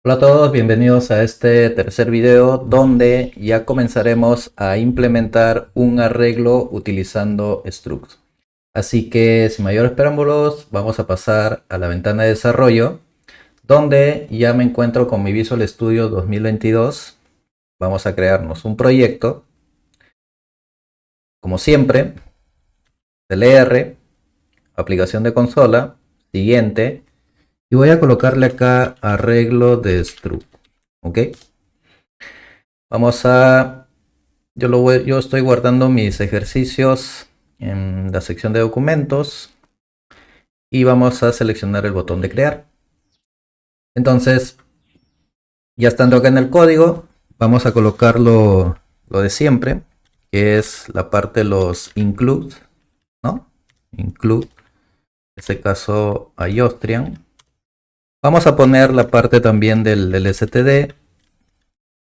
Hola a todos, bienvenidos a este tercer video donde ya comenzaremos a implementar un arreglo utilizando structs. Así que sin mayores preámbulos vamos a pasar a la ventana de desarrollo donde ya me encuentro con mi Visual Studio 2022. Vamos a crearnos un proyecto, como siempre, CLR, aplicación de consola, siguiente, y voy a colocarle acá arreglo de struct, ¿ok? Vamos a yo estoy guardando mis ejercicios en la sección de documentos y vamos a seleccionar el botón de crear. Entonces, ya estando acá en el código, vamos a colocar lo de siempre, que es la parte de los include, ¿no? Include, en este caso a Austrian. Vamos a poner la parte también del std,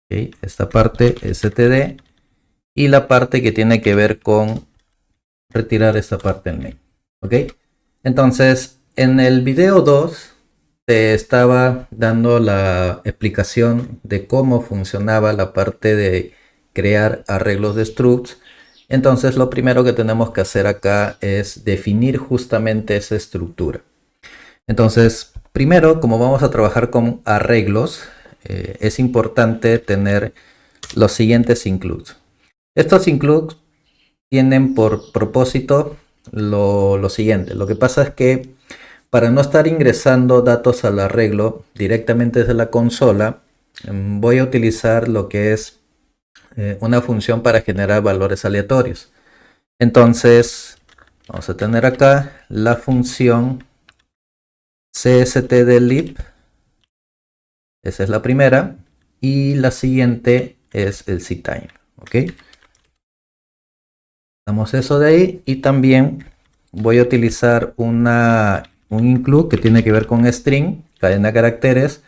¿okay? Esta parte std y la parte que tiene que ver con retirar esta parte del main. ¿Ok? Entonces, en el video 2 te estaba dando la explicación de cómo funcionaba la parte de crear arreglos de structs. Entonces, lo primero que tenemos que hacer acá es definir justamente esa estructura. Entonces, primero, como vamos a trabajar con arreglos, es importante tener los siguientes includes. Estos includes tienen por propósito lo siguiente. Lo que pasa es que para no estar ingresando datos al arreglo directamente desde la consola, voy a utilizar lo que es una función para generar valores aleatorios. Entonces, vamos a tener acá la función cstdlib. Esa es la primera. Y la siguiente es el ctime. ¿Ok? Damos eso de ahí y también voy a utilizar un include que tiene que ver con string, cadena de caracteres,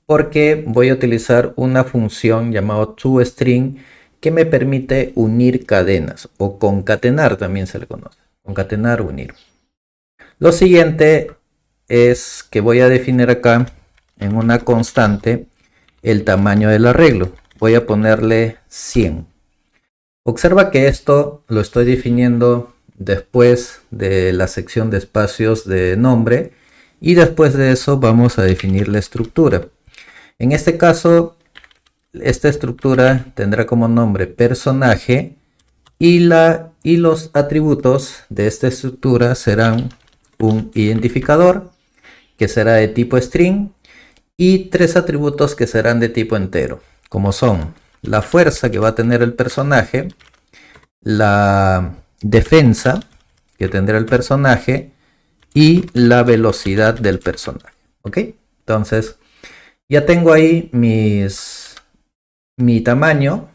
porque voy a utilizar una función llamada toString que me permite unir cadenas o concatenar, también se le conoce. Concatenar, unir. Lo siguiente es que voy a definir acá en una constante el tamaño del arreglo. Voy a ponerle 100. Observa que esto lo estoy definiendo después de la sección de espacios de nombre y después de eso vamos a definir la estructura. En este caso, esta estructura tendrá como nombre personaje y los atributos de esta estructura serán un identificador que será de tipo string y tres atributos que serán de tipo entero, como son la fuerza que va a tener el personaje, la defensa que tendrá el personaje y la velocidad del personaje. ¿Ok? Entonces, ya tengo ahí mi tamaño,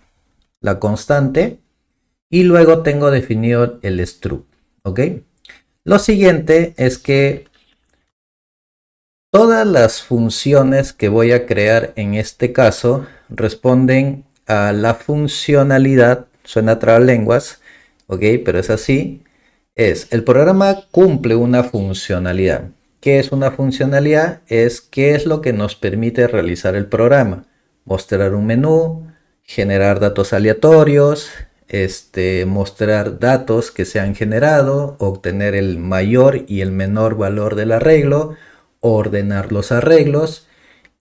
la constante, y luego tengo definido el struct. ¿Ok? Lo siguiente es que todas las funciones que voy a crear en este caso responden a la funcionalidad, suena trabalenguas, ok, pero es así, el programa cumple una funcionalidad. ¿Qué es una funcionalidad? Es qué es lo que nos permite realizar el programa. Mostrar un menú, generar datos aleatorios, mostrar datos que se han generado, obtener el mayor y el menor valor del arreglo, ordenar los arreglos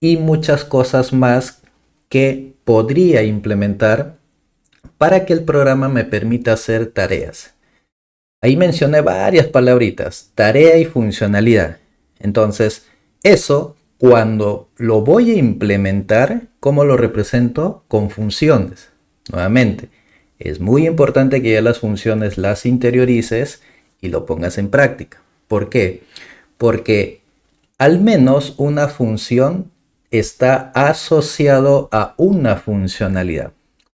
y muchas cosas más que podría implementar para que el programa me permita hacer tareas. Ahí mencioné varias palabritas, tarea y funcionalidad. Entonces, eso cuando lo voy a implementar, ¿cómo lo represento? Con funciones. Nuevamente, es muy importante que ya las funciones las interiorices y lo pongas en práctica. ¿Por qué? Porque al menos una función está asociado a una funcionalidad.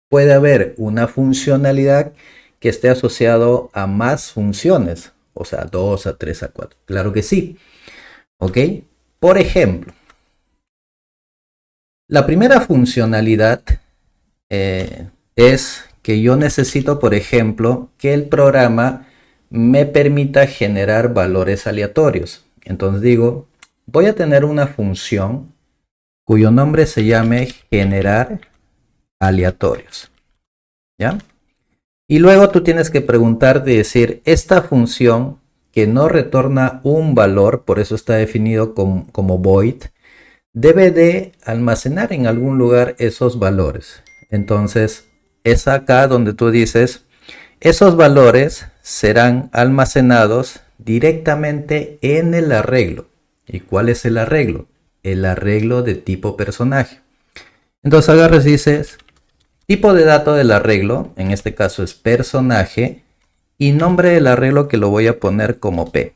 Puede haber una funcionalidad que esté asociado a más funciones, o sea, 2, a 3, a 4. Claro que sí. ¿Ok? Por ejemplo, la primera funcionalidad es que yo necesito, por ejemplo, que el programa me permita generar valores aleatorios. Entonces digo, voy a tener una función cuyo nombre se llame generar aleatorios, ¿ya? Y luego tú tienes que preguntarte y decir, esta función que no retorna un valor, por eso está definido como void, debe de almacenar en algún lugar esos valores. Entonces, es acá donde tú dices, esos valores serán almacenados directamente en el arreglo. ¿Y cuál es el arreglo? El arreglo de tipo personaje. Entonces agarras y dices, tipo de dato del arreglo, en este caso es personaje, y nombre del arreglo que lo voy a poner como P.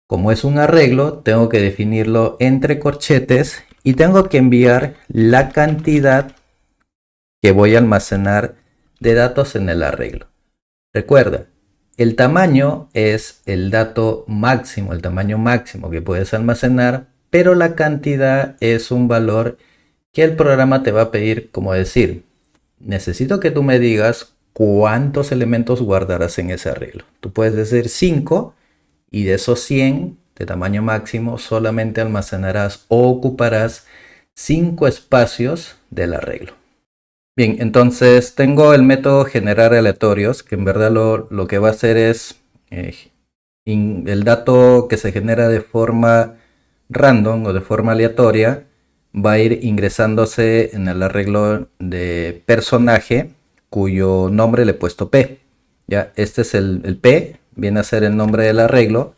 Como es un arreglo, tengo que definirlo entre corchetes y tengo que enviar la cantidad que voy a almacenar de datos en el arreglo. Recuerda, el tamaño es el dato máximo, el tamaño máximo que puedes almacenar, pero la cantidad es un valor que el programa te va a pedir, como decir, necesito que tú me digas cuántos elementos guardarás en ese arreglo. Tú puedes decir 5 y de esos 100 de tamaño máximo solamente almacenarás o ocuparás 5 espacios del arreglo. Bien, entonces tengo el método generar aleatorios, que en verdad lo que va a hacer es el dato que se genera de forma random o de forma aleatoria va a ir ingresándose en el arreglo de personaje cuyo nombre le he puesto P. Ya, este es el P, viene a ser el nombre del arreglo,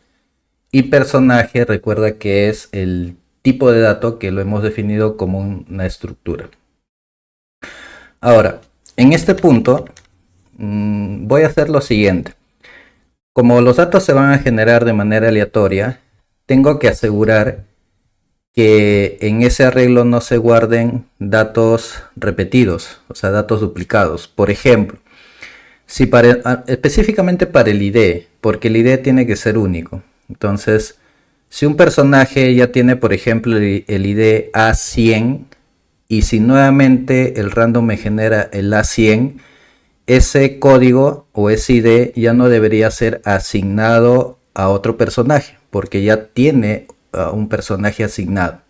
y personaje recuerda que es el tipo de dato que lo hemos definido como una estructura. Ahora, en este punto voy a hacer lo siguiente. Como los datos se van a generar de manera aleatoria, tengo que asegurar que en ese arreglo no se guarden datos repetidos, o sea, datos duplicados. Por ejemplo, si específicamente para el ID, porque el ID tiene que ser único. Entonces, si un personaje ya tiene, por ejemplo, el ID A100, y si nuevamente el random me genera el A100, ese código o ese ID ya no debería ser asignado a otro personaje, porque ya tiene un personaje asignado.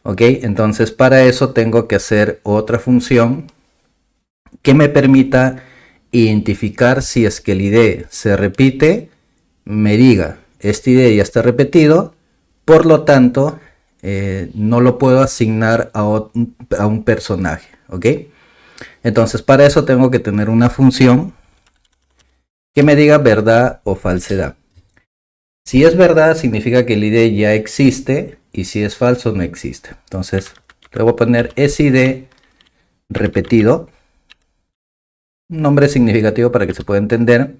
Ok, entonces para eso tengo que hacer otra función que me permita identificar si es que el ID se repite, me diga, este ID ya está repetido, por lo tanto no lo puedo asignar a un personaje. Ok, entonces para eso tengo que tener una función que me diga verdad o falsedad. Si es verdad, significa que el ID ya existe, y si es falso, no existe. Entonces, le voy a poner SID repetido, un nombre significativo para que se pueda entender.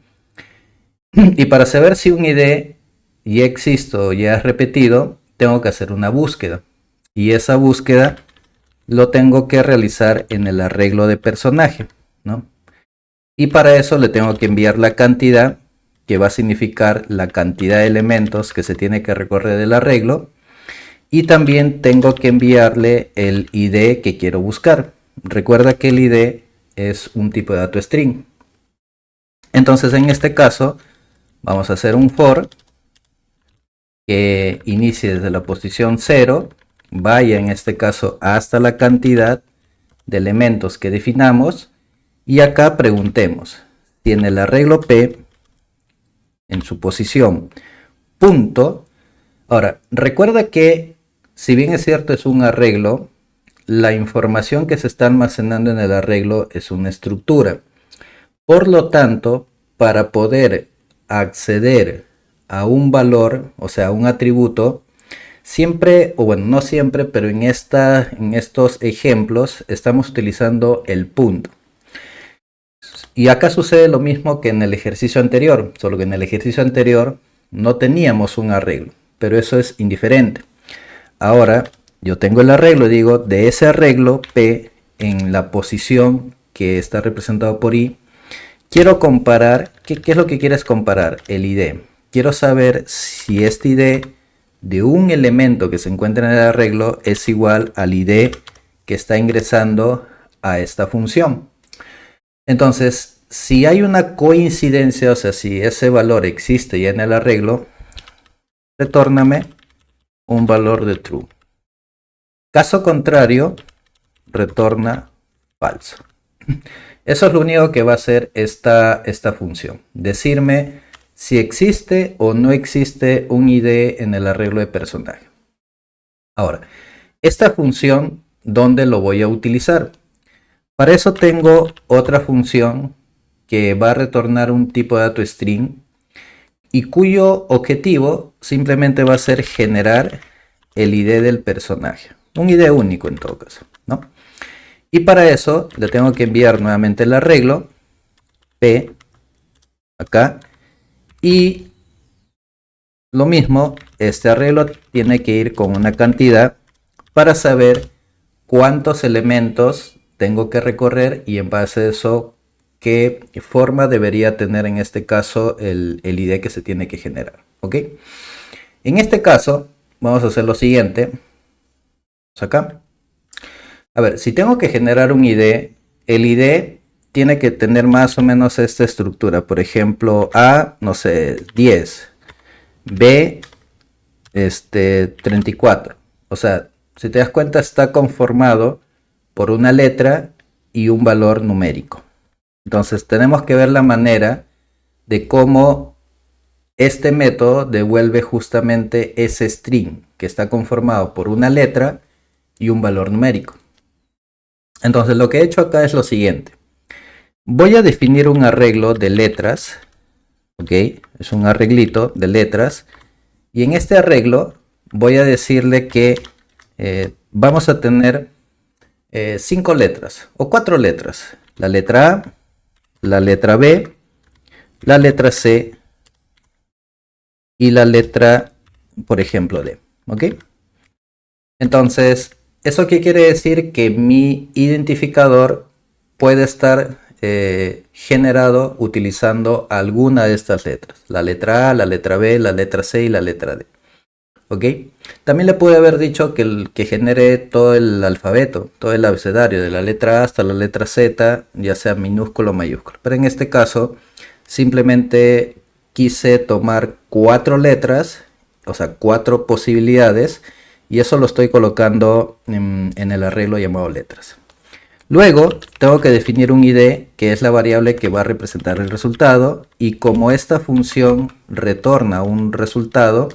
Y para saber si un ID ya existe o ya es repetido, tengo que hacer una búsqueda. Y esa búsqueda lo tengo que realizar en el arreglo de personaje, ¿no? Y para eso le tengo que enviar la cantidad, que va a significar la cantidad de elementos que se tiene que recorrer del arreglo. Y también tengo que enviarle el ID que quiero buscar. Recuerda que el ID es un tipo de dato string. Entonces en este caso vamos a hacer un for que inicie desde la posición 0, vaya en este caso hasta la cantidad de elementos que definamos, y acá preguntemos si en el arreglo P, en su posición punto. Ahora, recuerda que si bien es cierto es un arreglo, la información que se está almacenando en el arreglo es una estructura. Por lo tanto, para poder acceder a un valor, o sea, a un atributo, siempre, o bueno, no siempre, pero en estos ejemplos estamos utilizando el punto. Y acá sucede lo mismo que en el ejercicio anterior, solo que en el ejercicio anterior no teníamos un arreglo, pero eso es indiferente. Ahora yo tengo el arreglo, digo, de ese arreglo P en la posición que está representado por I, quiero comparar, ¿qué es lo que quieres comparar? El ID. Quiero saber si este ID de un elemento que se encuentra en el arreglo es igual al ID que está ingresando a esta función. Entonces, si hay una coincidencia, o sea, si ese valor existe ya en el arreglo, retórname un valor de true. Caso contrario, retorna falso. Eso es lo único que va a hacer esta función. Decirme si existe o no existe un ID en el arreglo de personaje. Ahora, esta función, ¿dónde lo voy a utilizar? Para eso tengo otra función que va a retornar un tipo de dato string y cuyo objetivo simplemente va a ser generar el ID del personaje. Un ID único en todo caso, ¿no? Y para eso le tengo que enviar nuevamente el arreglo P acá. Y lo mismo, este arreglo tiene que ir con una cantidad para saber cuántos elementos tengo que recorrer y en base a eso qué forma debería tener en este caso el ID que se tiene que generar. ¿Ok? En este caso vamos a hacer lo siguiente. Vamos acá. A ver, si tengo que generar un ID, el ID tiene que tener más o menos esta estructura. Por ejemplo, A, no sé, 10. B, 34. O sea, si te das cuenta está conformado por una letra y un valor numérico. Entonces tenemos que ver la manera de cómo este método devuelve justamente ese string que está conformado por una letra y un valor numérico. Entonces lo que he hecho acá es lo siguiente. Voy a definir un arreglo de letras. Ok, es un arreglito de letras. Y en este arreglo voy a decirle que vamos a tener 5 letras o 4 letras. La letra A, la letra B, la letra C y la letra, por ejemplo, D. ¿Ok? Entonces, ¿eso qué quiere decir? Que mi identificador puede estar generado utilizando alguna de estas letras. La letra A, la letra B, la letra C y la letra D. ¿Ok? También le pude haber dicho que genere todo el alfabeto, todo el abecedario, de la letra A hasta la letra Z, ya sea minúsculo o mayúsculo. Pero en este caso, simplemente quise tomar 4 letras, o sea, 4 posibilidades, y eso lo estoy colocando en el arreglo llamado letras. Luego tengo que definir un ID que es la variable que va a representar el resultado, y como esta función retorna un resultado,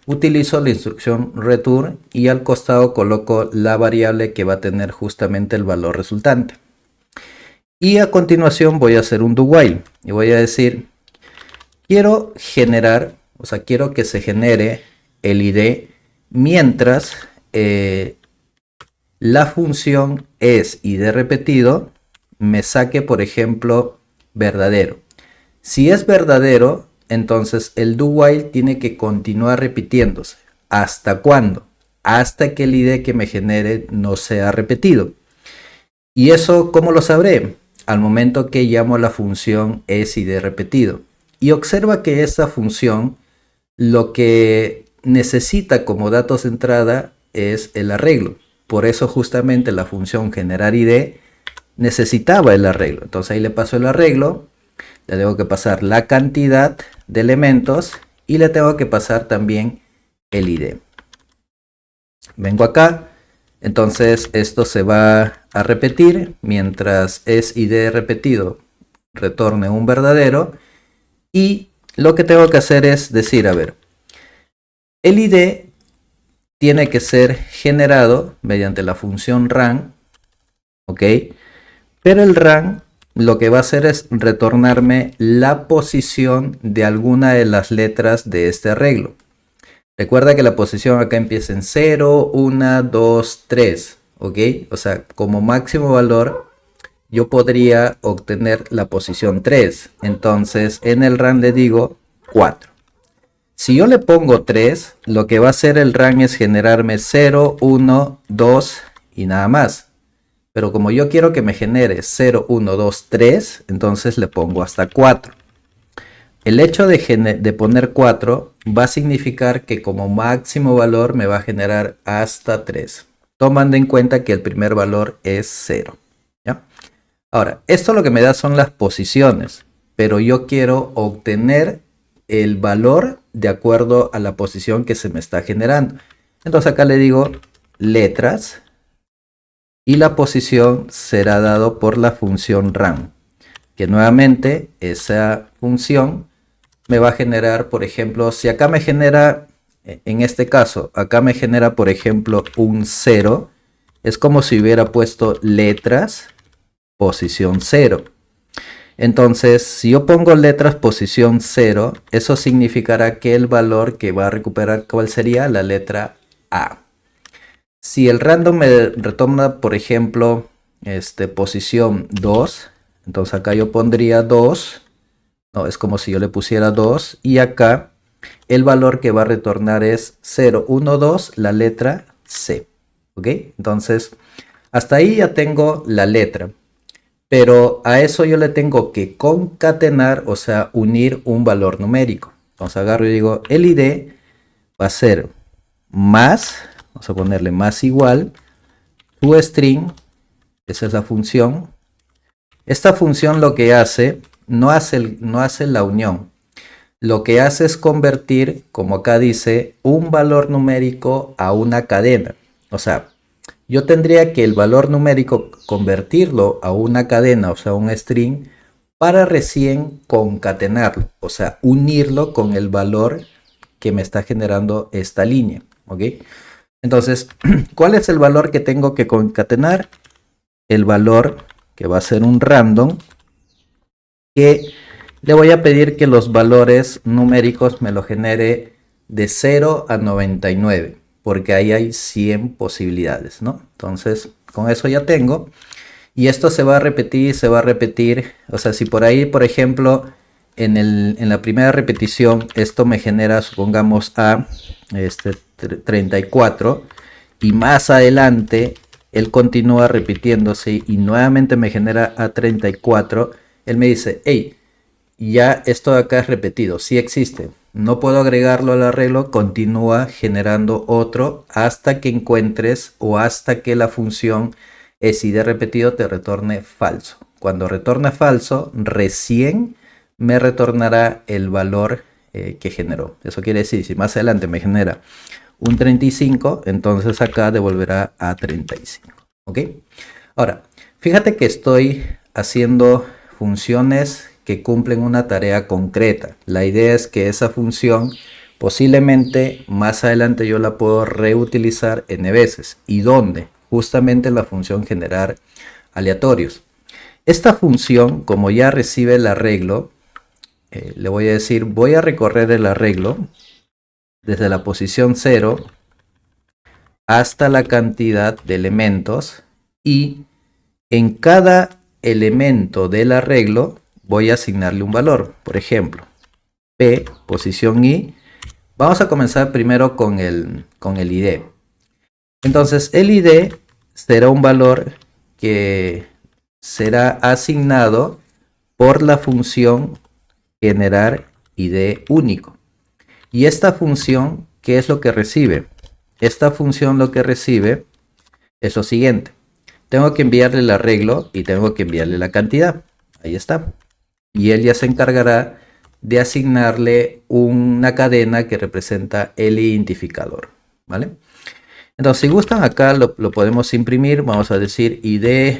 utilizo la instrucción return y al costado coloco la variable que va a tener justamente el valor resultante. Y a continuación voy a hacer un do while y voy a decir quiero generar, o sea, quiero que se genere el ID mientras la función es ID repetido me saque, por ejemplo, verdadero. Si es verdadero, entonces el do while tiene que continuar repitiéndose. ¿Hasta cuándo? Hasta que el ID que me genere no sea repetido. ¿Y eso cómo lo sabré? Al momento que llamo la función SID repetido. Y observa que esta función lo que necesita como datos de entrada es el arreglo. Por eso justamente la función generar ID necesitaba el arreglo. Entonces ahí le paso el arreglo. Le tengo que pasar la cantidad de elementos y le tengo que pasar también el ID. Vengo acá, entonces esto se va a repetir mientras es ID repetido retorne un verdadero, y lo que tengo que hacer es decir, a ver, el ID tiene que ser generado mediante la función run, ok, pero el run lo que va a hacer es retornarme la posición de alguna de las letras de este arreglo. Recuerda que la posición acá empieza en 0, 1, 2, 3. ¿Ok? O sea, como máximo valor yo podría obtener la posición 3. Entonces en el run le digo 4. Si yo le pongo 3, lo que va a hacer el run es generarme 0, 1, 2 y nada más. Pero como yo quiero que me genere 0, 1, 2, 3, entonces le pongo hasta 4. El hecho de poner 4 va a significar que como máximo valor me va a generar hasta 3. Tomando en cuenta que el primer valor es 0. ¿Ya? Ahora, esto lo que me da son las posiciones. Pero yo quiero obtener el valor de acuerdo a la posición que se me está generando. Entonces acá le digo letras y la posición será dado por la función ran, que nuevamente esa función me va a generar, por ejemplo, si acá me genera, en este caso, acá me genera, por ejemplo, un 0, es como si hubiera puesto letras, posición 0. Entonces, si yo pongo letras posición 0, eso significará que el valor que va a recuperar, ¿cuál sería? La letra A. Si el random me retorna, por ejemplo, posición 2, entonces acá yo pondría 2. No, es como si yo le pusiera 2 y acá el valor que va a retornar es 0, 1, 2, la letra C. ¿Ok? Entonces, hasta ahí ya tengo la letra. Pero a eso yo le tengo que concatenar, o sea, unir un valor numérico. Entonces agarro y digo, el ID va a ser más, vamos a ponerle más igual, toString, esa es la función. Esta función lo que hace, no hace la unión. Lo que hace es convertir, como acá dice, un valor numérico a una cadena. O sea, yo tendría que el valor numérico convertirlo a una cadena, o sea, un string, para recién concatenarlo, o sea, unirlo con el valor que me está generando esta línea, ¿ok? Entonces, ¿cuál es el valor que tengo que concatenar? El valor que va a ser un random, que le voy a pedir que los valores numéricos me lo genere de 0 a 99, porque ahí hay 100 posibilidades, ¿no? Entonces, con eso ya tengo. Y esto se va a repetir, se va a repetir. O sea, si por ahí, por ejemplo, en la primera repetición, esto me genera, supongamos, a 34. Y más adelante, él continúa repitiéndose y nuevamente me genera a 34. Él me dice, hey, ya esto de acá es repetido, sí existe. No puedo agregarlo al arreglo, continúa generando otro hasta que encuentres o hasta que la función si de repetido te retorne falso. Cuando retorne falso, recién me retornará el valor que generó. Eso quiere decir, si más adelante me genera un 35, entonces acá devolverá a 35. ¿Ok? Ahora, fíjate que estoy haciendo funciones que cumplen una tarea concreta. La idea es que esa función posiblemente más adelante yo la puedo reutilizar n veces. ¿Y dónde? Justamente la función generar aleatorios. Esta función, como ya recibe el arreglo, le voy a decir, voy a recorrer el arreglo desde la posición 0 hasta la cantidad de elementos y en cada elemento del arreglo voy a asignarle un valor. Por ejemplo, P, posición I. Vamos a comenzar primero con el ID. Entonces el ID será un valor que será asignado por la función generar ID único. Y esta función, ¿qué es lo que recibe? Esta función lo que recibe es lo siguiente. Tengo que enviarle el arreglo y tengo que enviarle la cantidad. Ahí está. Y él ya se encargará de asignarle una cadena que representa el identificador. ¿Vale? Entonces, si gustan, acá lo podemos imprimir. Vamos a decir ID,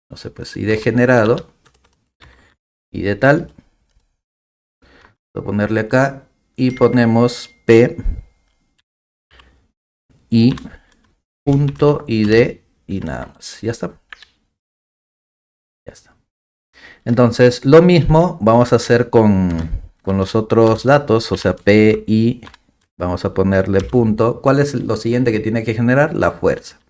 no sé, pues ID generado. ID tal. Voy a ponerle acá y ponemos P y punto ID y nada más. Ya está. Ya está. Entonces, lo mismo vamos a hacer con los otros datos, o sea, P y vamos a ponerle punto. ¿Cuál es lo siguiente que tiene que generar? La fuerza.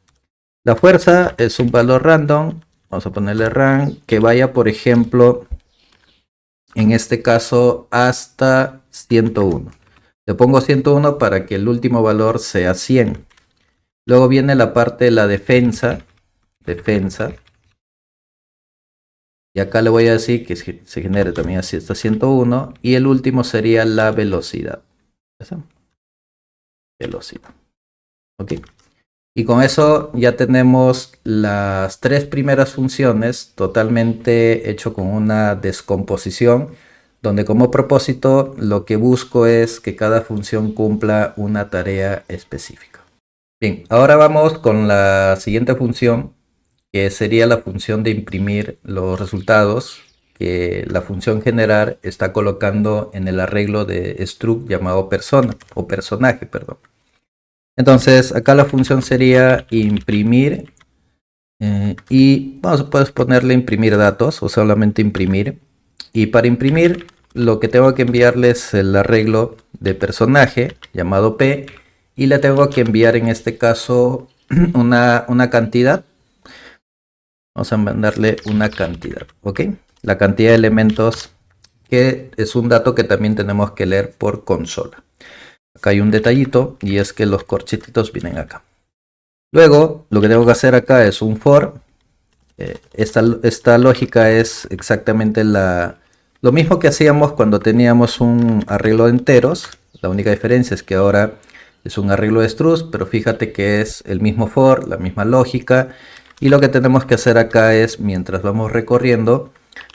La fuerza es un valor random. Vamos a ponerle ran que vaya, por ejemplo, en este caso hasta 101. Le pongo 101 para que el último valor sea 100. Luego viene la parte de la defensa. Y acá le voy a decir que se genere también así hasta 101. Y el último sería la velocidad. Velocidad. Ok. Y con eso ya tenemos las tres primeras funciones totalmente hecho con una descomposición, donde como propósito lo que busco es que cada función cumpla una tarea específica. Bien, ahora vamos con la siguiente función, que sería la función de imprimir los resultados que la función generar está colocando en el arreglo de struct llamado persona o personaje, perdón. Entonces acá la función sería imprimir y puedes ponerle imprimir datos o solamente imprimir. Y para imprimir lo que tengo que enviarle es el arreglo de personaje llamado P y le tengo que enviar en este caso una cantidad. Vamos a mandarle una cantidad, ¿ok? La cantidad de elementos, que es un dato que también tenemos que leer por consola. Acá hay un detallito y es que los corchetitos vienen acá. Luego lo que tengo que hacer acá es un for. Esta lógica es exactamente lo mismo que hacíamos cuando teníamos un arreglo de enteros. La única diferencia es que ahora es un arreglo de struct, pero fíjate que es el mismo for, la misma lógica. Y lo que tenemos que hacer acá es, mientras vamos recorriendo,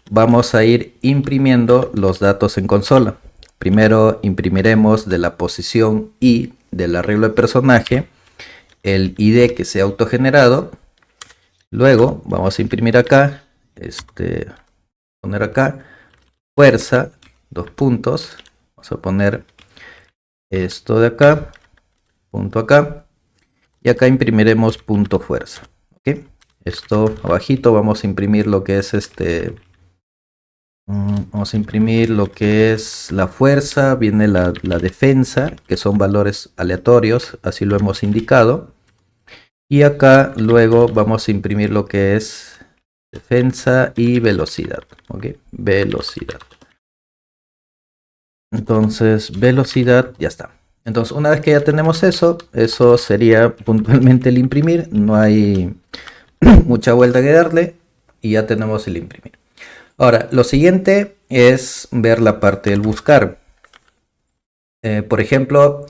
vamos a ir imprimiendo los datos en consola. Primero imprimiremos de la posición i del arreglo de personaje el id que se ha autogenerado. Luego vamos a imprimir acá, poner acá fuerza, dos puntos. Vamos a poner esto de acá, punto acá. Y acá imprimiremos punto fuerza. ¿Ok? Esto abajito vamos a imprimir lo que es vamos a imprimir lo que es la fuerza, viene la defensa, que son valores aleatorios, así lo hemos indicado. Y acá luego vamos a imprimir lo que es defensa y velocidad. ¿Ok? Velocidad. Entonces, velocidad, ya está. Entonces, una vez que ya tenemos eso sería puntualmente el imprimir. No hay mucha vuelta que darle y ya tenemos el imprimir. Ahora, lo siguiente es ver la parte del buscar. Por ejemplo,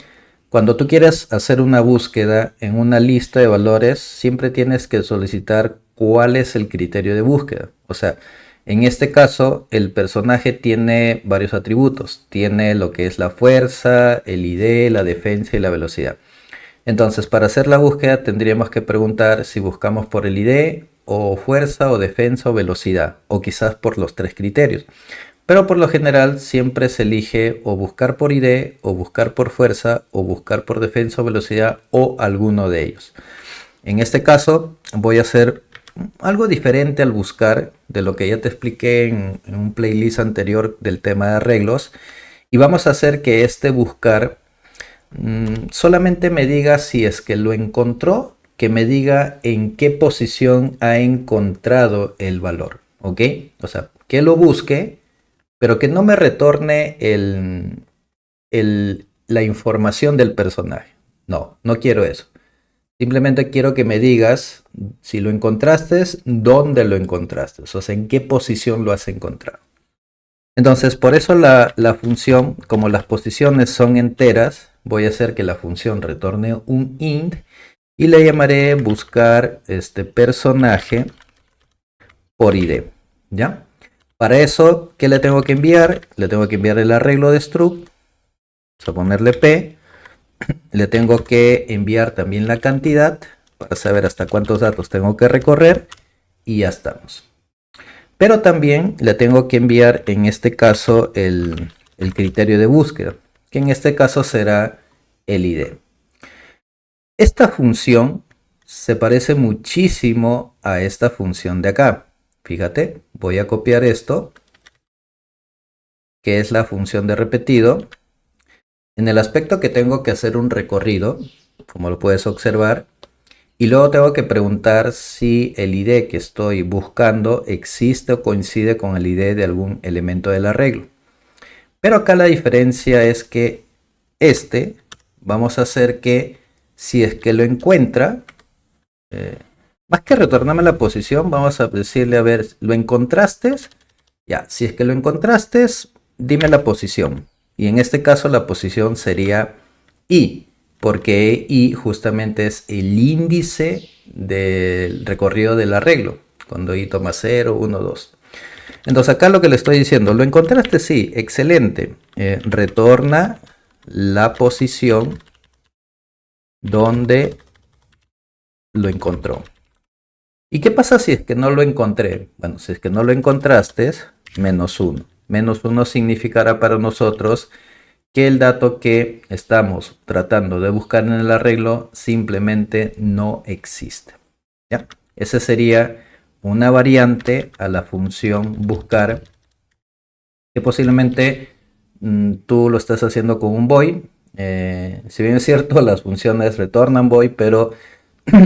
cuando tú quieres hacer una búsqueda en una lista de valores, siempre tienes que solicitar cuál es el criterio de búsqueda. O sea, en este caso, el personaje tiene varios atributos. Tiene lo que es la fuerza, el ID, la defensa y la velocidad. Entonces, para hacer la búsqueda tendríamos que preguntar si buscamos por el ID o fuerza o defensa o velocidad, o quizás por los tres criterios. Pero por lo general siempre se elige o buscar por ID, o buscar por fuerza, o buscar por defensa o velocidad, o alguno de ellos. En este caso voy a hacer algo diferente al buscar de lo que ya te expliqué en un playlist anterior del tema de arreglos. Y vamos a hacer que este buscar solamente me diga si es que lo encontró, que me diga en qué posición ha encontrado el valor, ¿ok? O sea, que lo busque, pero que no me retorne la información del personaje. No, no quiero eso. Simplemente quiero que me digas si lo encontraste, dónde lo encontraste, o sea, en qué posición lo has encontrado. Entonces, por eso la función, como las posiciones son enteras, voy a hacer que la función retorne un int y le llamaré buscar este personaje por id. ¿Ya? Para eso, ¿qué le tengo que enviar? Le tengo que enviar el arreglo de struct. Vamos a ponerle p. Le tengo que enviar también la cantidad para saber hasta cuántos datos tengo que recorrer. Y ya estamos. Pero también le tengo que enviar en este caso el criterio de búsqueda, que en este caso será el ID. Esta función se parece muchísimo a esta función de acá. Fíjate, voy a copiar esto, que es la función de repetido. En el aspecto que tengo que hacer un recorrido, como lo puedes observar, y luego tengo que preguntar si el ID que estoy buscando existe o coincide con el ID de algún elemento del arreglo. Pero acá la diferencia es que vamos a hacer que si es que lo encuentra, más que retornarme la posición, vamos a decirle, a ver, ¿lo encontraste? Ya, si es que lo encontraste, dime la posición. Y en este caso la posición sería I, porque I justamente es el índice del recorrido del arreglo, cuando I toma 0, 1, 2. Entonces acá lo que le estoy diciendo, ¿lo encontraste? Sí, excelente. Retorna la posición donde lo encontró. ¿Y qué pasa si es que no lo encontré? Bueno, si es que no lo encontraste, -1. -1 significará para nosotros que el dato que estamos tratando de buscar en el arreglo simplemente no existe. ¿Ya? Esa sería una variante a la función buscar, que posiblemente tú lo estás haciendo con un void. Si bien es cierto, las funciones retornan void, pero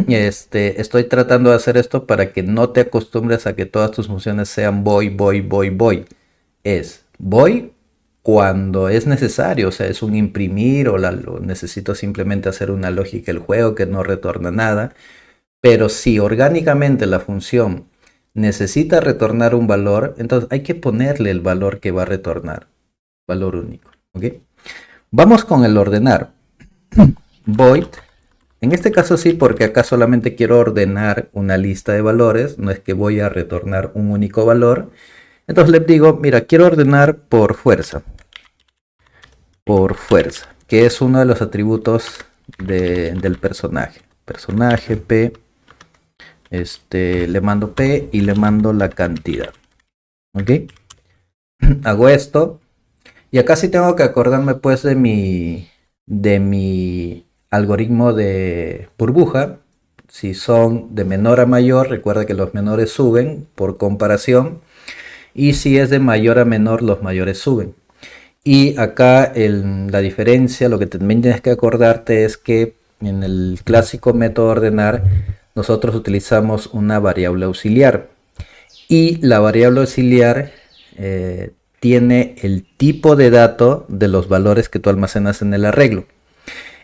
estoy tratando de hacer esto para que no te acostumbres a que todas tus funciones sean void, void, void, void. Es void cuando es necesario, o sea, es un imprimir o necesito simplemente hacer una lógica del juego que no retorna nada. Pero si orgánicamente la función necesita retornar un valor, entonces hay que ponerle el valor que va a retornar, valor único. ¿Ok? Vamos con el ordenar. Void. En este caso sí, porque acá solamente quiero ordenar una lista de valores, no es que voy a retornar un único valor. Entonces le digo, mira, quiero ordenar por fuerza. Por fuerza, que es uno de los atributos del personaje. Personaje P, le mando P y le mando la cantidad. ¿Ok? Hago esto. Y acá sí tengo que acordarme pues de mi algoritmo de burbuja. Si son de menor a mayor, recuerda que los menores suben por comparación. Y si es de mayor a menor, los mayores suben. Y acá la diferencia, lo que también tienes que acordarte es que en el clásico método ordenar, nosotros utilizamos una variable auxiliar. Y la variable auxiliar tiene el tipo de dato de los valores que tú almacenas en el arreglo.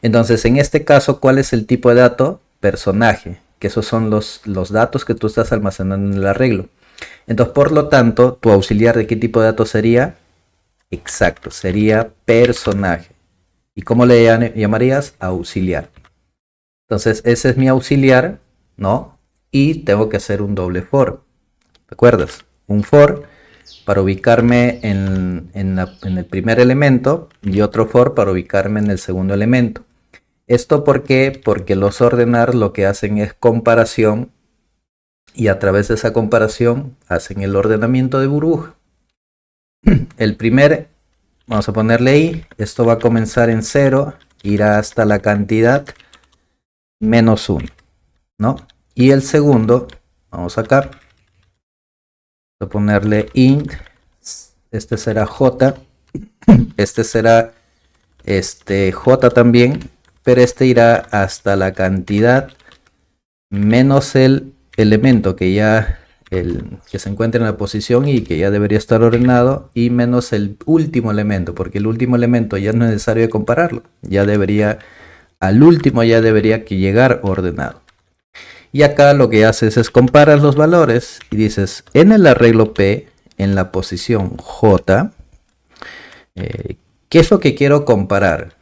Entonces, en este caso, ¿cuál es el tipo de dato? Personaje, que esos son los datos que tú estás almacenando en el arreglo. Entonces, por lo tanto, tu auxiliar de qué tipo de dato sería? Exacto, sería personaje. ¿Y cómo le llamarías? Auxiliar. Entonces, ese es mi auxiliar, ¿no? Y tengo que hacer un doble for. ¿Recuerdas? Un for para ubicarme en el primer elemento y otro for para ubicarme en el segundo elemento. ¿Esto por qué? Porque los ordenar lo que hacen es comparación y a través de esa comparación hacen el ordenamiento de burbuja. El primer, vamos a ponerle i, esto va a comenzar en 0, irá hasta la cantidad -1, ¿no? Y el segundo, vamos acá, a ponerle int, este será j, este será j también, pero este irá hasta la cantidad menos el elemento que ya que se encuentra en la posición y que ya debería estar ordenado, y menos el último elemento, porque el último elemento ya no es necesario compararlo, ya debería, al último ya debería que llegar ordenado. Y acá lo que haces es comparas los valores y dices, en el arreglo P, en la posición J, ¿qué es lo que quiero comparar?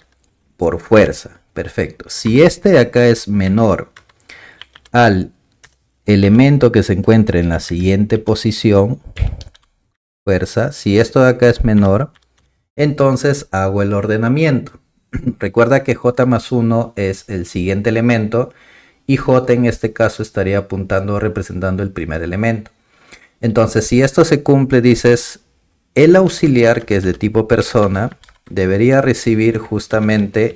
Por fuerza. Perfecto. Si este de acá es menor al elemento que se encuentra en la siguiente posición, fuerza, si esto de acá es menor, entonces hago el ordenamiento. Recuerda que J más 1 es el siguiente elemento y J en este caso estaría apuntando o representando el primer elemento. Entonces, si esto se cumple, dices, el auxiliar, que es de tipo persona, debería recibir justamente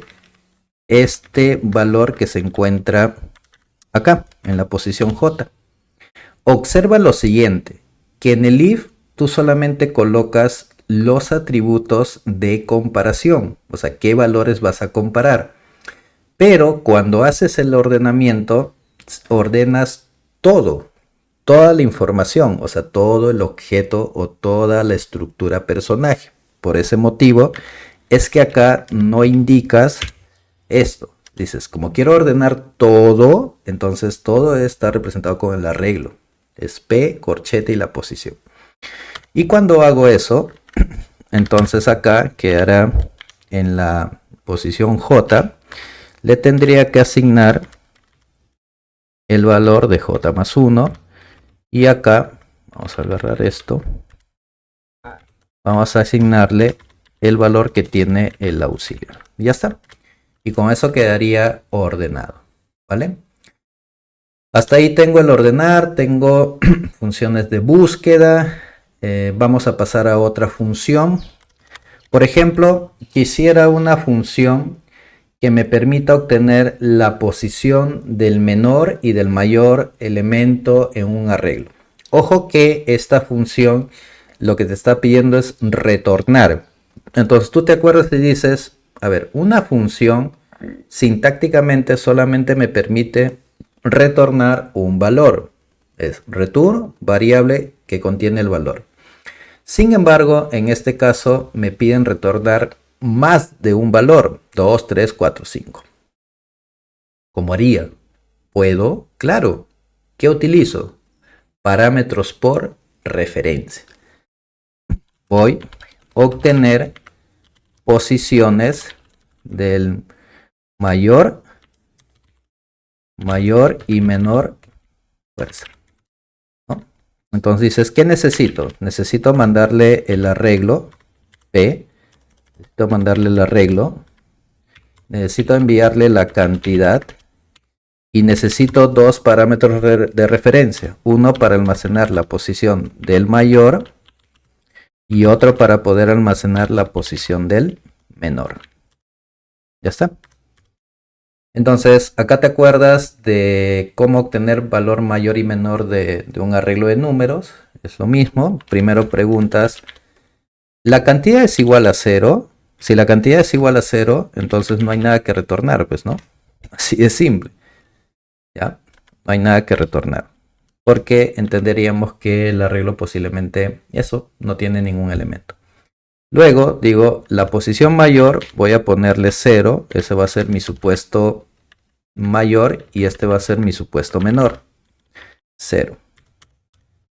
este valor que se encuentra acá, en la posición J. Observa lo siguiente, que en el if tú solamente colocas los atributos de comparación, o sea, qué valores vas a comparar. Pero cuando haces el ordenamiento, ordenas todo, toda la información, o sea, todo el objeto o toda la estructura personaje. Por ese motivo es que acá no indicas esto. Dices, como quiero ordenar todo, entonces todo está representado con el arreglo. Es P, corchete y la posición. Y cuando hago eso, entonces acá quedará en la posición J, le tendría que asignar el valor de J más 1. Y acá, vamos a agarrar esto, vamos a asignarle el valor que tiene el auxiliar. Ya está. Y con eso quedaría ordenado, ¿vale? Hasta ahí tengo el ordenar, tengo funciones de búsqueda. Vamos a pasar a otra función. Por ejemplo, quisiera una función que me permita obtener la posición del menor y del mayor elemento en un arreglo. Ojo que esta función lo que te está pidiendo es retornar. Entonces tú te acuerdas y dices, a ver, una función sintácticamente solamente me permite retornar un valor. Es return, variable que contiene el valor. Sin embargo, en este caso me piden retornar más de un valor, 2, 3, 4, 5. ¿Cómo haría? Puedo, claro. ¿Qué utilizo? Parámetros por referencia. Voy a obtener posiciones del mayor y menor fuerza, ¿no? Entonces dices, ¿qué necesito? Necesito mandarle el arreglo P. Necesito mandarle el arreglo. Necesito enviarle la cantidad. Y necesito dos parámetros de referencia. Uno para almacenar la posición del mayor y otro para poder almacenar la posición del menor. Ya está. Entonces, acá te acuerdas de cómo obtener valor mayor y menor de un arreglo de números. Es lo mismo. Primero preguntas, ¿la cantidad es igual a 0? Si la cantidad es igual a 0, entonces no hay nada que retornar, pues, ¿no? Así de simple. ¿Ya? No hay nada que retornar. Porque entenderíamos que el arreglo posiblemente eso no tiene ningún elemento. Luego digo, la posición mayor voy a ponerle 0. Ese va a ser mi supuesto mayor y este va a ser mi supuesto menor. 0.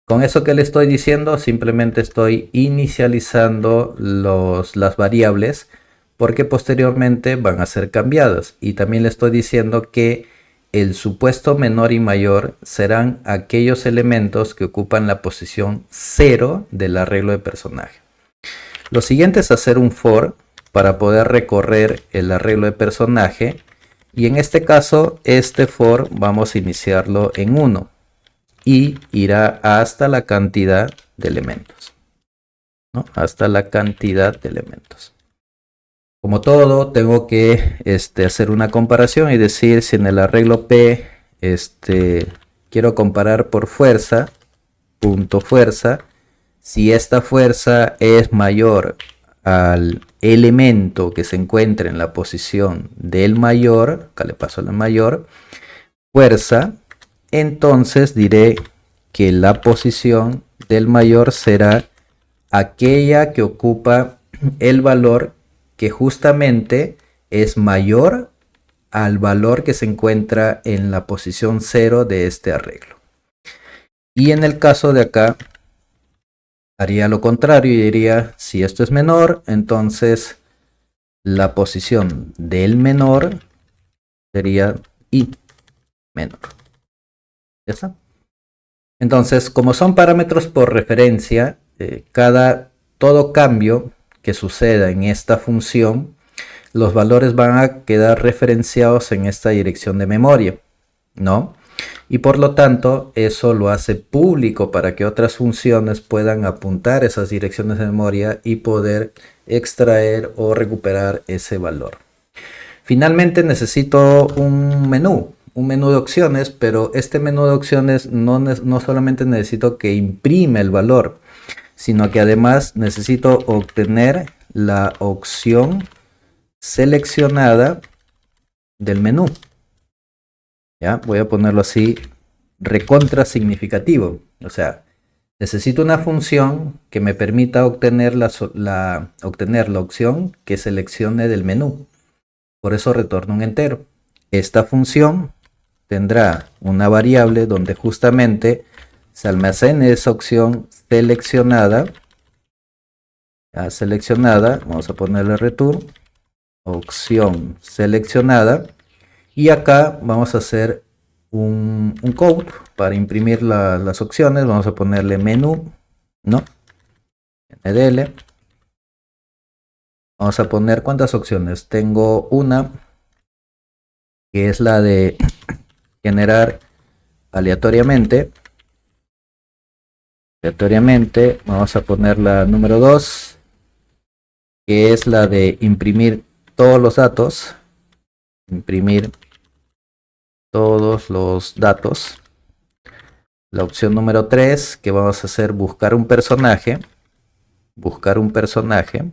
Con eso que le estoy diciendo, simplemente estoy inicializando las variables porque posteriormente van a ser cambiadas. Y también le estoy diciendo que el supuesto menor y mayor serán aquellos elementos que ocupan la posición 0 del arreglo de personaje. Lo siguiente es hacer un for para poder recorrer el arreglo de personaje. Y en este caso, este for vamos a iniciarlo en 1 y irá hasta la cantidad de elementos, ¿no? Hasta la cantidad de elementos. Como todo, tengo que hacer una comparación y decir si en el arreglo P quiero comparar por fuerza, punto fuerza, si esta fuerza es mayor al elemento que se encuentra en la posición del mayor, acá le paso a la mayor, fuerza, entonces diré que la posición del mayor será aquella que ocupa el valor que justamente es mayor al valor que se encuentra en la posición 0 de este arreglo. Y en el caso de acá, haría lo contrario y diría, si esto es menor, entonces la posición del menor sería y menor. ¿Ya está? Entonces, como son parámetros por referencia, todo cambio que suceda en esta función, los valores van a quedar referenciados en esta dirección de memoria, ¿no? Y por lo tanto, eso lo hace público para que otras funciones puedan apuntar esas direcciones de memoria y poder extraer o recuperar ese valor. Finalmente necesito un menú de opciones, pero este menú de opciones no solamente necesito que imprime el valor, sino que además necesito obtener la opción seleccionada del menú. Ya, voy a ponerlo así, recontra significativo. O sea, necesito una función que me permita obtener la opción que seleccione del menú. Por eso retorno un entero. Esta función tendrá una variable donde justamente se almacene esa opción seleccionada. Ya seleccionada, vamos a ponerle return, opción seleccionada. Y acá vamos a hacer un code para imprimir las opciones. Vamos a ponerle menú, ¿no? NDL. Vamos a poner cuántas opciones. Tengo una que es la de generar aleatoriamente. Vamos a poner la número 2, que es la de imprimir todos los datos. Imprimir todos los datos. La opción número 3, que vamos a hacer buscar un personaje. Buscar personaje.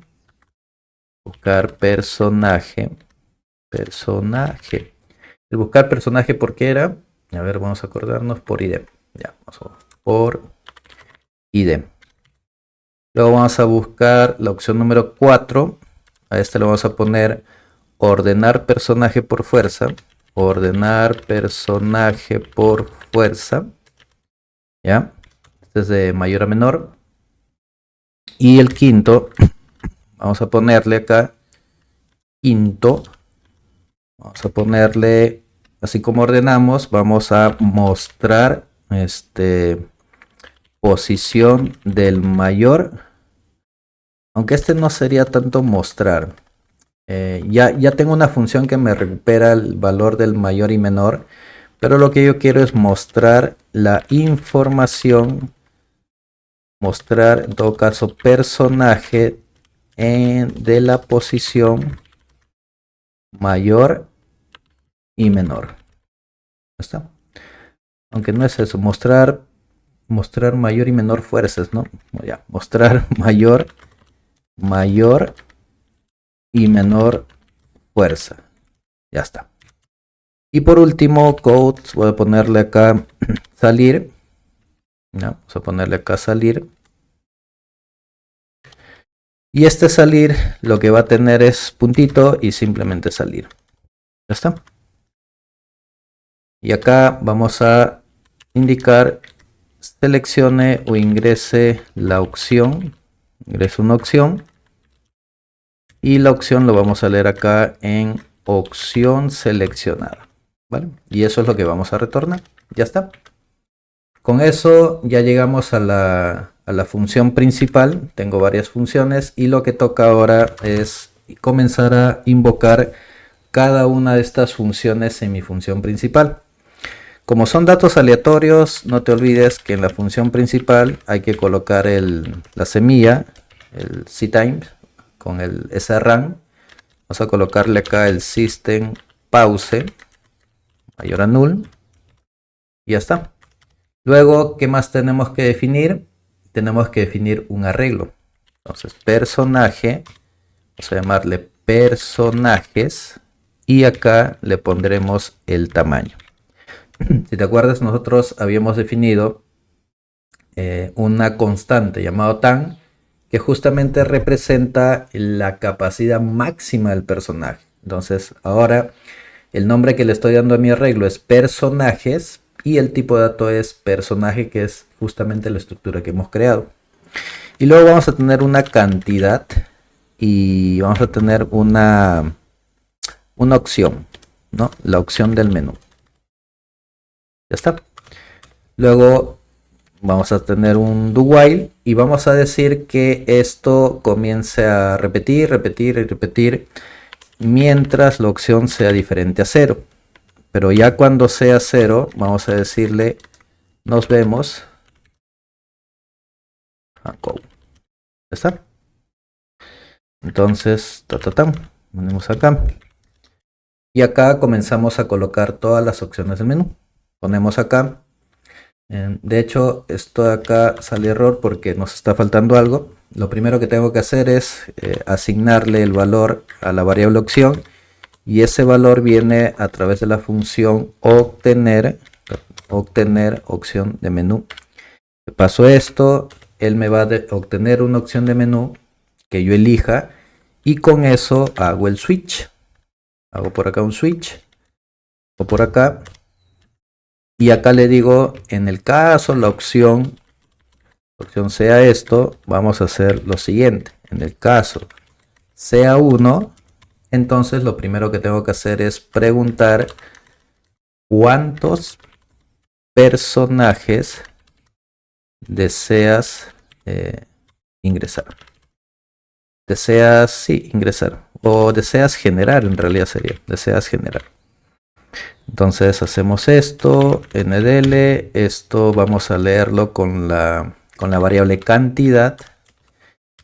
El buscar personaje, ¿por qué era? A ver, vamos a acordarnos, por ID. Ya, por ID. Luego vamos a buscar la opción número 4. A este le vamos a poner ordenar personaje por fuerza. Ordenar personaje por fuerza. Ya. Este es de mayor a menor. Y el quinto, vamos a ponerle acá quinto. Vamos a ponerle, así como ordenamos, vamos a mostrar posición del mayor. Aunque este no sería tanto mostrar. Ya tengo una función que me recupera el valor del mayor y menor. Pero lo que yo quiero es mostrar la información. Mostrar, en todo caso, personaje de la posición mayor y menor. ¿Está? Aunque no es eso, mostrar mayor y menor fuerzas, ¿no? Ya, mostrar mayor y menor fuerza. Ya está. Y por último, code, voy a ponerle acá salir. ¿No? Vamos a ponerle acá salir. Y este salir lo que va a tener es puntito y simplemente salir. Ya está. Y acá vamos a indicar seleccione o ingrese la opción. Ingrese una opción. Y la opción lo vamos a leer acá en opción seleccionada. ¿Vale? Y eso es lo que vamos a retornar. Ya está. Con eso ya llegamos a la función principal. Tengo varias funciones y lo que toca ahora es comenzar a invocar cada una de estas funciones en mi función principal. Como son datos aleatorios, no te olvides que en la función principal hay que colocar la semilla, el ctime con el srun. Vamos a colocarle acá el system pause mayor a null y ya está. Luego, ¿qué más tenemos que definir? Tenemos que definir un arreglo. Entonces, personaje, vamos a llamarle personajes y acá le pondremos el tamaño. Si te acuerdas, nosotros habíamos definido una constante llamada tan, que justamente representa la capacidad máxima del personaje. Entonces, ahora el nombre que le estoy dando a mi arreglo es personajes y el tipo de dato es personaje, que es justamente la estructura que hemos creado. Y luego vamos a tener una cantidad y vamos a tener una opción, ¿no? La opción del menú. Ya está. Luego vamos a tener un do while y vamos a decir que esto comience a repetir mientras la opción sea diferente a 0. Pero ya cuando sea 0, vamos a decirle nos vemos. Ya está. Entonces, ponemos acá. Y acá comenzamos a colocar todas las opciones del menú. Ponemos acá. De hecho, esto de acá sale error porque nos está faltando algo. Lo primero que tengo que hacer es asignarle el valor a la variable opción. Y ese valor viene a través de la función obtener opción de menú. Paso esto, él me va a obtener una opción de menú que yo elija y con eso hago el switch. Hago por acá un switch o por acá y acá le digo, en el caso la opción sea esto, vamos a hacer lo siguiente. En el caso sea 1, entonces lo primero que tengo que hacer es preguntar cuántos personajes deseas ingresar. Deseas ingresar o deseas generar, en realidad sería deseas generar. Entonces hacemos esto, ndl, esto vamos a leerlo con la variable cantidad,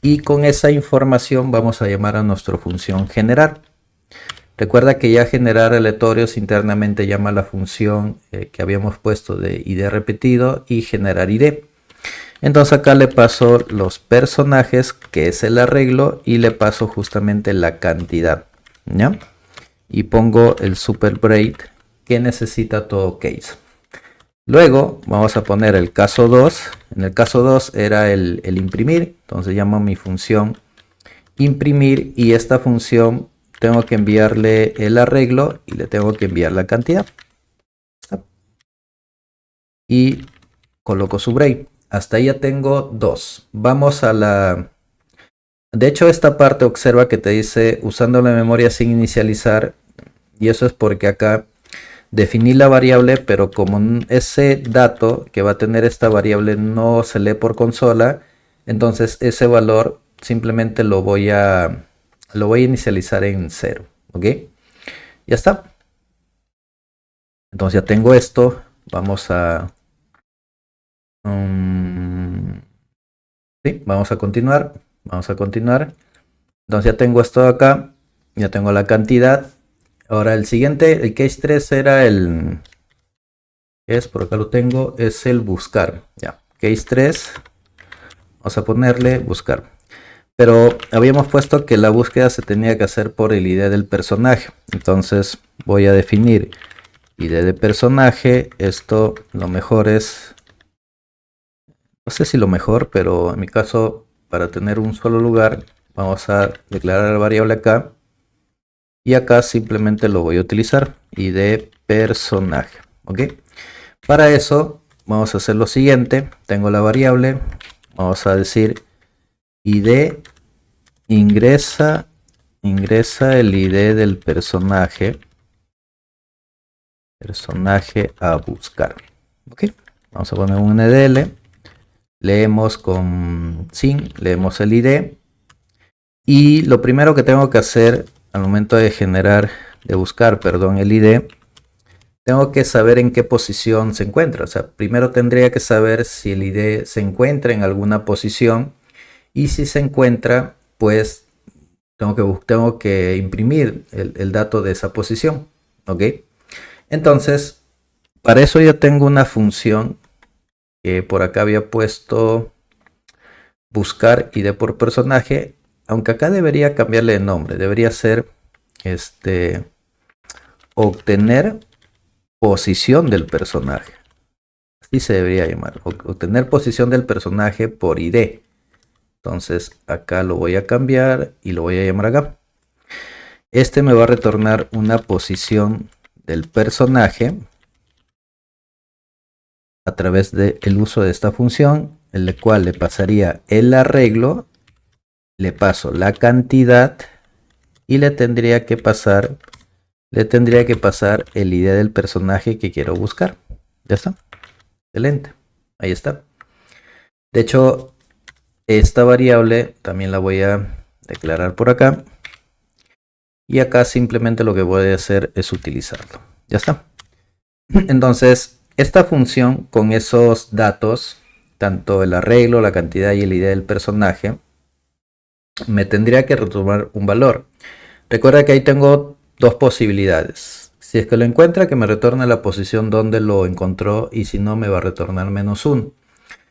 y con esa información vamos a llamar a nuestra función generar. Recuerda que ya generar aleatorios internamente llama a la función que habíamos puesto de id repetido y generar id. Entonces acá le paso los personajes, que es el arreglo, y le paso justamente la cantidad, ¿ya? Y pongo el super braid que necesita todo case. Luego vamos a poner el caso 2. En el caso 2 era el imprimir. Entonces llamo a mi función imprimir, y esta función tengo que enviarle el arreglo y le tengo que enviar la cantidad. Y coloco su braid. Hasta ahí ya tengo 2. Vamos a la... De hecho, esta parte observa que te dice usando la memoria sin inicializar. Y eso es porque acá definí la variable, pero como ese dato que va a tener esta variable no se lee por consola, entonces ese valor simplemente lo voy a inicializar en 0. ¿Ok? Ya está. Entonces ya tengo esto. Vamos a... sí, vamos a continuar. Vamos a continuar. Entonces ya tengo esto acá. Ya tengo la cantidad. Ahora el siguiente, el case 3 era el... por acá lo tengo, es el buscar. Ya, case 3. Vamos a ponerle buscar. Pero habíamos puesto que la búsqueda se tenía que hacer por el ID del personaje. Entonces voy a definir ID de personaje. Esto lo mejor es... No sé si lo mejor, pero en mi caso, para tener un solo lugar, vamos a declarar la variable acá. Y acá simplemente lo voy a utilizar. ID personaje. ¿Ok? Para eso vamos a hacer lo siguiente. Tengo la variable. Vamos a decir ID ingresa el ID del personaje a buscar. Ok. Vamos a poner un ndl. Leemos con sin. Leemos el ID. Y lo primero que tengo que hacer al momento de buscar el ID, tengo que saber en qué posición se encuentra. O sea, primero tendría que saber si el ID se encuentra en alguna posición, y si se encuentra, pues tengo que imprimir el dato de esa posición. ¿Ok? Entonces, para eso yo tengo una función que por acá había puesto buscar ID por personaje, aunque acá debería cambiarle de nombre. Debería ser obtener posición del personaje. Así se debería llamar. Obtener posición del personaje por ID. Entonces acá lo voy a cambiar y lo voy a llamar acá. Este me va a retornar una posición del personaje a través del uso de esta función, en la cual le pasaría el arreglo, le paso la cantidad y le tendría que pasar el ID del personaje que quiero buscar. Ya está. Excelente. Ahí está. De hecho, esta variable también la voy a declarar por acá. Y acá simplemente lo que voy a hacer es utilizarlo. Ya está. Entonces, esta función con esos datos, tanto el arreglo, la cantidad y el ID del personaje, me tendría que retornar un valor. Recuerda que ahí tengo dos posibilidades. Si es que lo encuentra, que me retorne la posición donde lo encontró, y si no, me va a retornar -1.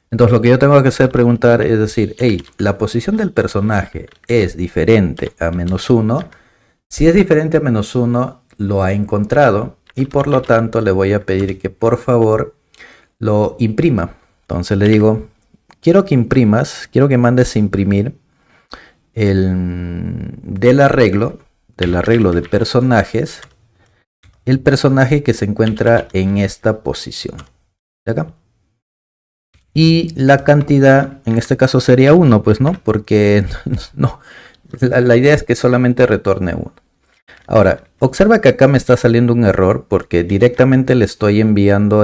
Entonces lo que yo tengo que hacer preguntar es decir, hey, la posición del personaje es diferente a -1. Si es diferente a -1, lo ha encontrado, y por lo tanto le voy a pedir que por favor lo imprima. Entonces le digo, quiero que mandes a imprimir del arreglo de personajes, el personaje que se encuentra en esta posición de acá. Y la cantidad en este caso sería 1, pues no, porque no, la idea es que solamente retorne 1. Ahora, observa que acá me está saliendo un error porque directamente le estoy enviando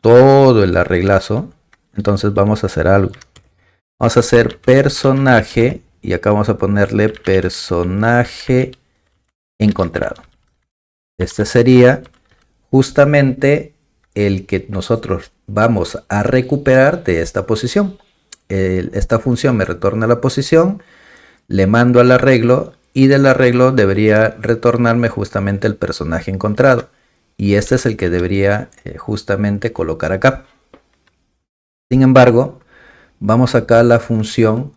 todo el arreglazo. Entonces vamos a hacer algo. Vamos a hacer personaje y acá vamos a ponerle personaje encontrado. Este sería justamente el que nosotros vamos a recuperar de esta posición. Esta función me retorna la posición, le mando al arreglo y del arreglo debería retornarme justamente el personaje encontrado. Y este es el que debería justamente colocar acá. Sin embargo, vamos acá a la función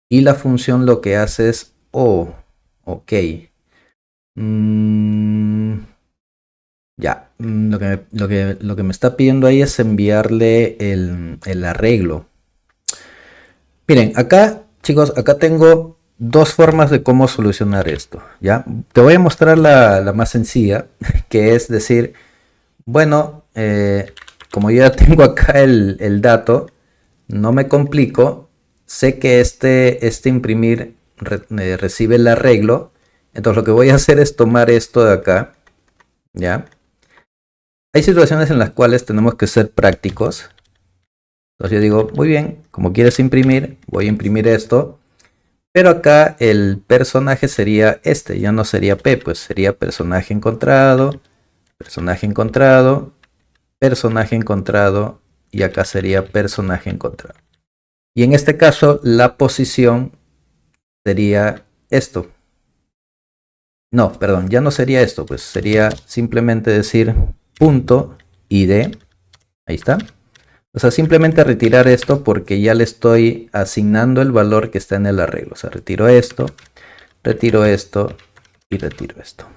y la función lo que hace es, ok. Ya, lo que me está pidiendo ahí es enviarle el arreglo. Miren, acá, chicos, acá tengo dos formas de cómo solucionar esto, ¿ya? Te voy a mostrar la más sencilla, que es decir, bueno, como yo ya tengo acá el dato, no me complico, sé que este imprimir recibe el arreglo, entonces lo que voy a hacer es tomar esto de acá, ¿ya? Hay situaciones en las cuales tenemos que ser prácticos. Entonces yo digo, muy bien, como quieres imprimir, voy a imprimir esto. Pero acá el personaje sería este, ya no sería P, pues sería personaje encontrado, personaje encontrado, personaje encontrado y acá sería personaje encontrado. Y en este caso la posición sería esto. No, perdón, ya no sería esto, pues sería simplemente decir punto id, ahí está. O sea, simplemente retirar esto porque ya le estoy asignando el valor que está en el arreglo. O sea, retiro esto y retiro esto.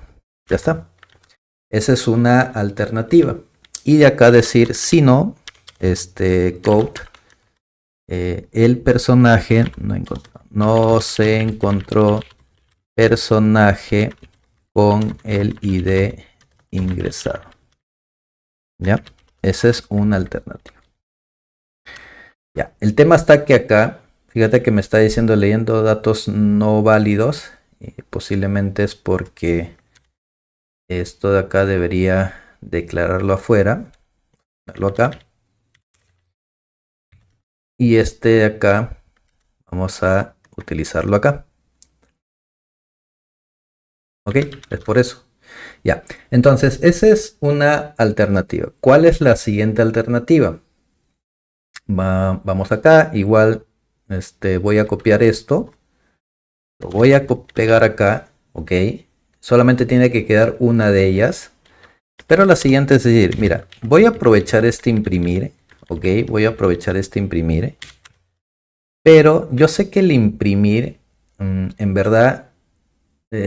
Ya está. Esa es una alternativa. Y de acá decir, si no, code, el personaje no se encontró personaje con el ID ingresado. ¿Ya? Esa es una alternativa. Ya, el tema está que acá, fíjate que me está diciendo leyendo datos no válidos. Posiblemente es porque esto de acá debería declararlo afuera. Verlo acá. Y este de acá vamos a utilizarlo acá. Ok, es por eso. Ya, entonces esa es una alternativa. ¿Cuál es la siguiente alternativa? Vamos acá, igual voy a copiar esto. Lo voy a pegar acá, ok. Solamente tiene que quedar una de ellas. Pero la siguiente es decir, mira, voy a aprovechar este imprimir, ok. Voy a aprovechar este imprimir. Pero yo sé que el imprimir, en verdad,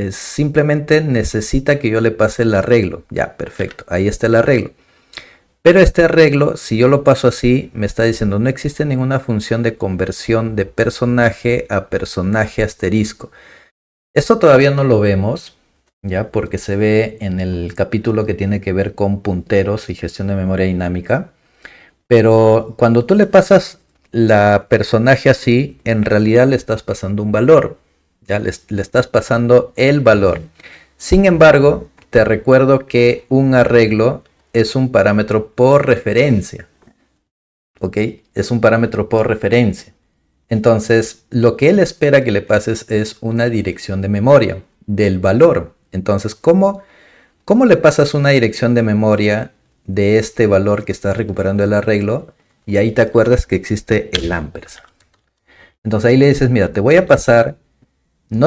simplemente necesita que yo le pase el arreglo. Ya, perfecto. Ahí está el arreglo. Pero este arreglo, si yo lo paso así, me está diciendo no existe ninguna función de conversión de personaje a personaje asterisco. Esto todavía no lo vemos, ya, porque se ve en el capítulo que tiene que ver con punteros y gestión de memoria dinámica. Pero cuando tú le pasas la personaje así, en realidad le estás pasando un valor. Ya le estás pasando el valor. Sin embargo, te recuerdo que un arreglo es un parámetro por referencia. ¿Ok? Es un parámetro por referencia. Entonces, lo que él espera que le pases es una dirección de memoria del valor. Entonces, ¿cómo le pasas una dirección de memoria de este valor que estás recuperando el arreglo? Y ahí te acuerdas que existe el ampersand. Entonces ahí le dices, mira, no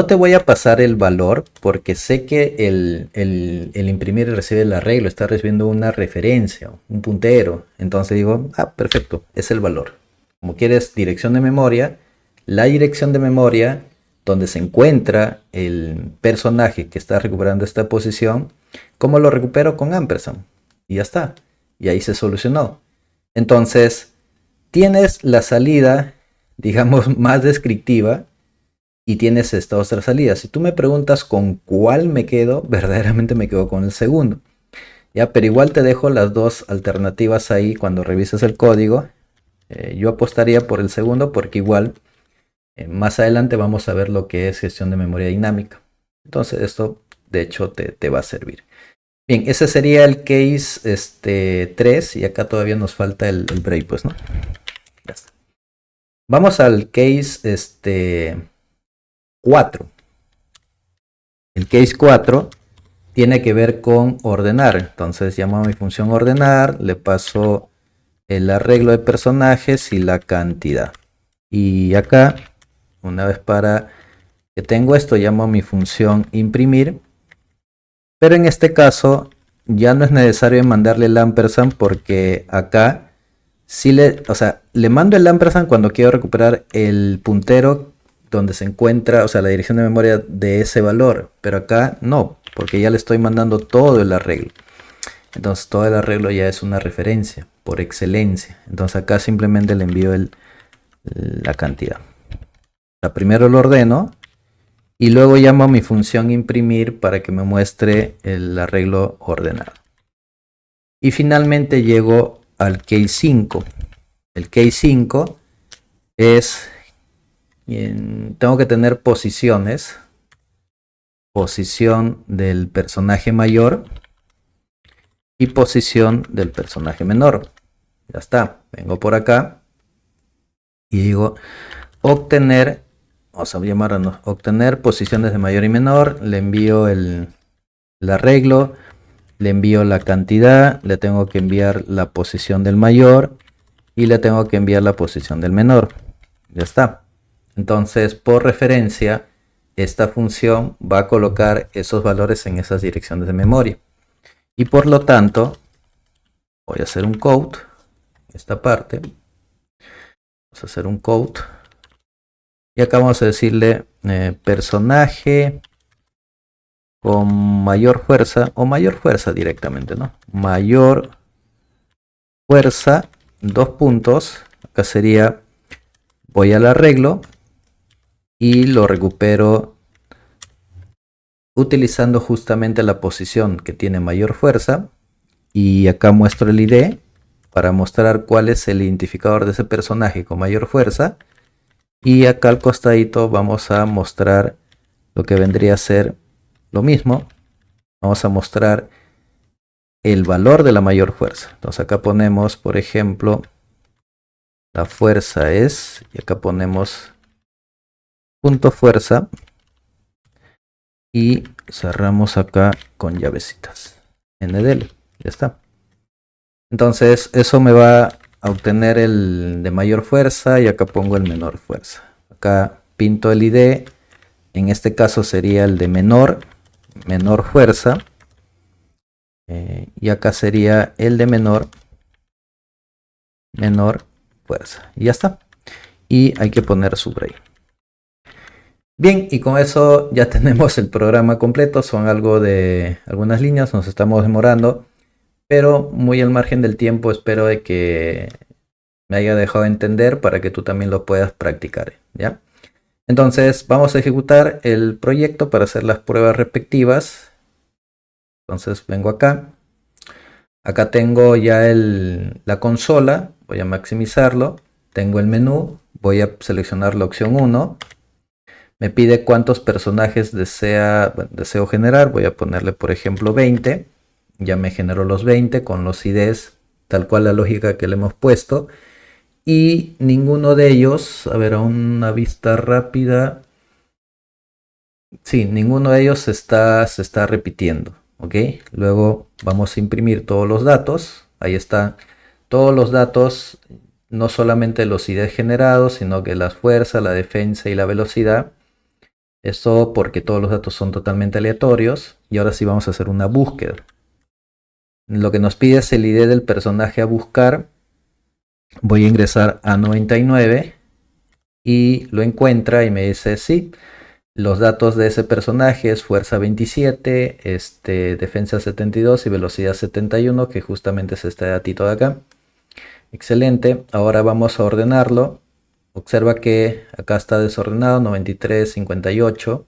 te voy a pasar el valor porque sé que el imprimir recibe el arreglo, está recibiendo una referencia, un puntero. Entonces digo, perfecto, es el valor. Como quieres dirección de memoria, la dirección de memoria donde se encuentra el personaje que está recuperando esta posición, ¿cómo lo recupero? Con ampersand. Y ya está. Y ahí se solucionó. Entonces, tienes la salida, digamos, más descriptiva y tienes esta otra salida. Si tú me preguntas con cuál me quedo, verdaderamente me quedo con el segundo. Ya, pero igual te dejo las dos alternativas ahí cuando revises el código. Yo apostaría por el segundo porque igual más adelante vamos a ver lo que es gestión de memoria dinámica. Entonces esto de hecho te va a servir. Bien, ese sería el case 3 y acá todavía nos falta el break, pues, ¿no? Ya está. Vamos al case 4. El case 4 tiene que ver con ordenar. Entonces llamo a mi función ordenar, le paso el arreglo de personajes y la cantidad. Y acá, una vez para que tengo esto, llamo a mi función imprimir. Pero en este caso ya no es necesario mandarle el ampersand, porque acá sí le mando el ampersand cuando quiero recuperar el puntero donde se encuentra, o sea, la dirección de memoria de ese valor. Pero acá no, porque ya le estoy mandando todo el arreglo. Entonces todo el arreglo ya es una referencia por excelencia. Entonces acá simplemente le envío la cantidad. O sea, primero lo ordeno y luego llamo a mi función imprimir para que me muestre el arreglo ordenado. Y finalmente llego al case 5. El case 5 es, tengo que tener posiciones. Posición del personaje mayor y posición del personaje menor. Ya está. Vengo por acá y digo obtener, vamos a llamarlo obtener posiciones de mayor y menor. Le envío el arreglo, le envío la cantidad, le tengo que enviar la posición del mayor y le tengo que enviar la posición del menor. Ya está. Entonces, por referencia, esta función va a colocar esos valores en esas direcciones de memoria. Y por lo tanto, voy a hacer un code, esta parte. Vamos a hacer un code. Y acá vamos a decirle personaje con mayor fuerza, o mayor fuerza directamente, ¿no? Mayor fuerza, dos puntos. Acá sería, voy al arreglo y lo recupero utilizando justamente la posición que tiene mayor fuerza. Y acá muestro el ID para mostrar cuál es el identificador de ese personaje con mayor fuerza. Y acá al costadito vamos a mostrar lo que vendría a ser lo mismo. Vamos a mostrar el valor de la mayor fuerza. Entonces acá ponemos, por ejemplo, la fuerza es, y acá ponemos punto fuerza y cerramos acá con llavecitas NDL. Ya está. Entonces eso me va a obtener el de mayor fuerza y acá pongo el menor fuerza. Acá pinto el ID. En este caso sería el de menor fuerza. Y acá sería el de menor fuerza. Y ya está. Y hay que poner subrayado. Bien, y con eso ya tenemos el programa completo. Son algo de algunas líneas, nos estamos demorando, pero muy al margen del tiempo. Espero de que me haya dejado entender para que tú también lo puedas practicar, ¿ya? Entonces vamos a ejecutar el proyecto para hacer las pruebas respectivas. Entonces vengo acá. Acá tengo ya la consola. Voy a maximizarlo. Tengo el menú. Voy a seleccionar la opción 1. Me pide cuántos personajes deseo generar. Voy a ponerle, por ejemplo, 20. Ya me generó los 20 con los IDs, tal cual la lógica que le hemos puesto. Y ninguno de ellos, a ver, a una vista rápida, sí, ninguno de ellos se está repitiendo, ¿ok? Luego vamos a imprimir todos los datos. Ahí están todos los datos, no solamente los IDs generados, sino que la fuerza, la defensa y la velocidad. Esto porque todos los datos son totalmente aleatorios. Y ahora sí vamos a hacer una búsqueda. Lo que nos pide es el ID del personaje a buscar. Voy a ingresar a 99 y lo encuentra y me dice sí. Los datos de ese personaje es fuerza 27, defensa 72 y velocidad 71, que justamente es este datito de acá. Excelente. Ahora vamos a ordenarlo. Observa que acá está desordenado, 93, 58.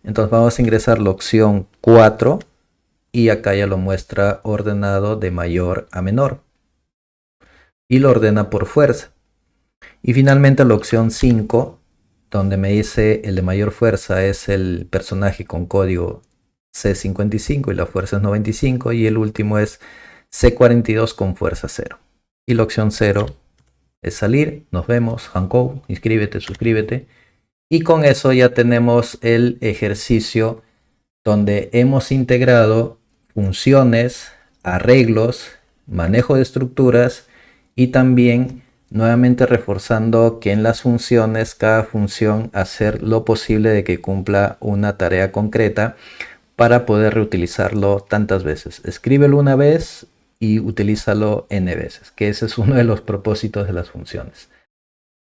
Entonces vamos a ingresar la opción 4 y acá ya lo muestra ordenado de mayor a menor. Y lo ordena por fuerza. Y finalmente la opción 5, donde me dice el de mayor fuerza es el personaje con código C55 y la fuerza es 95. Y el último es C42 con fuerza 0. Y la opción 0 es salir. Nos vemos. Hankou, inscríbete, suscríbete. Y con eso ya tenemos el ejercicio donde hemos integrado funciones, arreglos, manejo de estructuras y también nuevamente reforzando que en las funciones, cada función hacer lo posible de que cumpla una tarea concreta para poder reutilizarlo tantas veces. Escríbelo una vez y utilízalo n veces, que ese es uno de los propósitos de las funciones.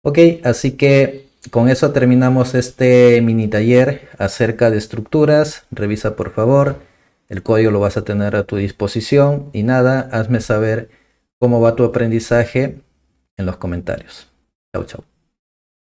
Ok, así que con eso terminamos este mini taller acerca de estructuras. Revisa por favor, el código lo vas a tener a tu disposición y nada, hazme saber cómo va tu aprendizaje en los comentarios. Chau, chau.